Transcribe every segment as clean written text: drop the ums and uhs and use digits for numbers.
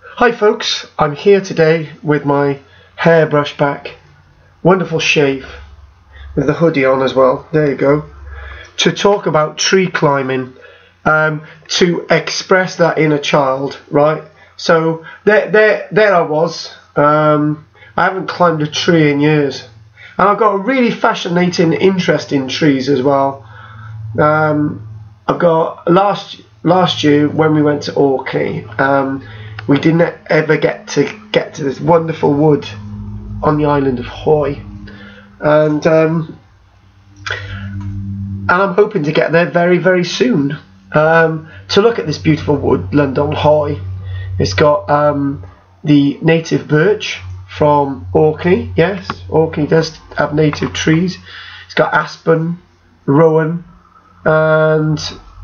Hi folks, I'm here today with my hair brushed back, wonderful shave, with the hoodie on as well, there you go, to talk about tree climbing, to express that inner child, right? So there I was, I haven't climbed a tree in years, and I've got a really fascinating interest in trees as well. I've got last year when we went to Orkney, we didn't ever get to this wonderful wood on the island of Hoy, and I'm hoping to get there very, very soon to look at this beautiful woodland on Hoy. It's got the native birch from Orkney. Yes, Orkney does have native trees. It's got aspen, rowan, and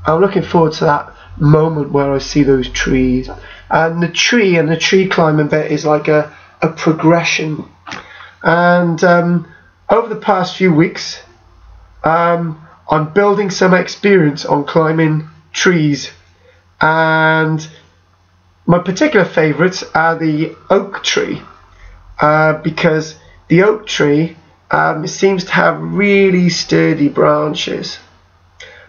I'm looking forward to that moment where I see those trees. And the tree climbing bit is like a progression. And over the past few weeks, I'm building some experience on climbing trees. And my particular favourites are the oak tree, because the oak tree seems to have really sturdy branches.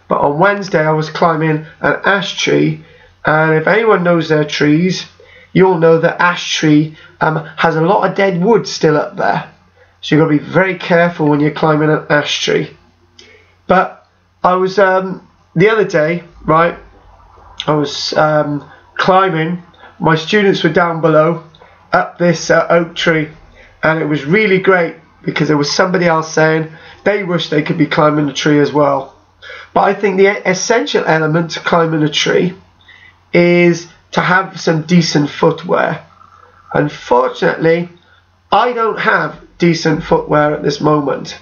But on Wednesday I was climbing an ash tree, and if anyone knows their trees, you'll know that ash tree has a lot of dead wood still up there. So you've got to be very careful when you're climbing an ash tree. But I was, the other day, right, I was climbing, my students were down below, up this oak tree, and it was really great because there was somebody else saying they wish they could be climbing the tree as well. But I think the essential element to climbing a tree is to have some decent footwear. Unfortunately, I don't have decent footwear at this moment.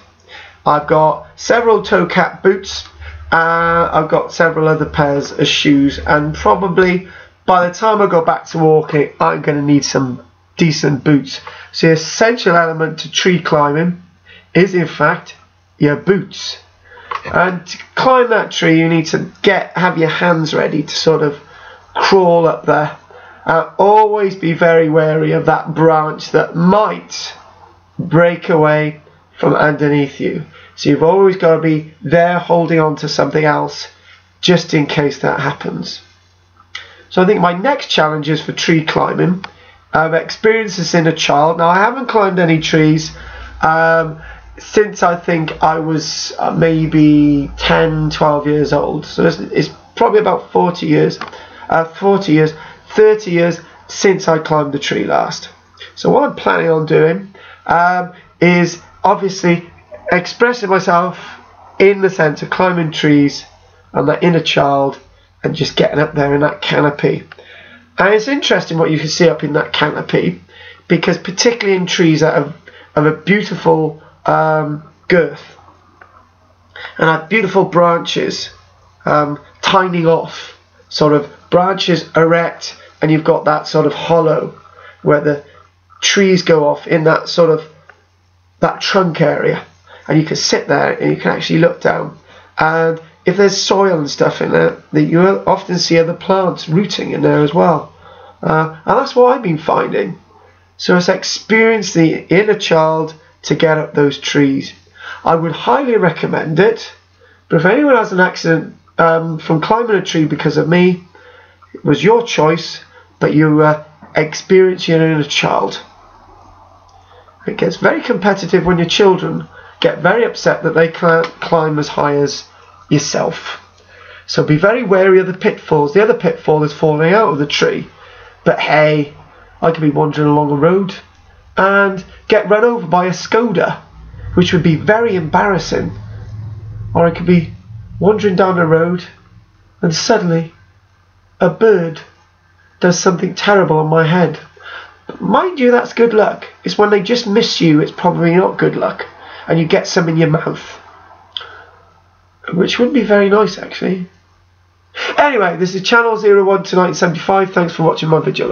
I've got several toe cap boots, I've got several other pairs of shoes, and probably by the time I go back to Orkney, I'm going to need some decent boots. So the essential element to tree climbing is in fact your boots. And to climb that tree, you need to have your hands ready to sort of crawl up there. Always be very wary of that branch that might break away from underneath you. So you've always got to be there holding on to something else just in case that happens. So I think my next challenge is for tree climbing. I've experienced this in a child. Now I haven't climbed any trees since I think I was maybe 10, 12 years old. So it's probably about 30 years since I climbed the tree last. So what I'm planning on doing is obviously expressing myself in the sense of climbing trees and that inner child and just getting up there in that canopy. And it's interesting what you can see up in that canopy, because particularly in trees that have a beautiful girth and have beautiful branches tiny off, sort of branches erect, and you've got that sort of hollow where the trees go off in that sort of that trunk area, and you can sit there and you can actually look down, and if there's soil and stuff in there, that you will often see other plants rooting in there as well, and that's what I've been finding. So it's experience the inner child to get up those trees. I would highly recommend it, but if anyone has an accident from climbing a tree because of me, it was your choice, but you experience your inner child. It gets very competitive when your children get very upset that they can't climb as high as yourself. So be very wary of the pitfalls. The other pitfall is falling out of the tree, but hey, I could be wandering along a road and get run over by a Skoda, which would be very embarrassing. Or I could be wandering down the road and suddenly a bird does something terrible on my head. But mind you, that's good luck. It's when they just miss you, it's probably not good luck, and you get some in your mouth, which would be very nice actually. Anyway, this is channel 01 to 1975. Thanks for watching my video.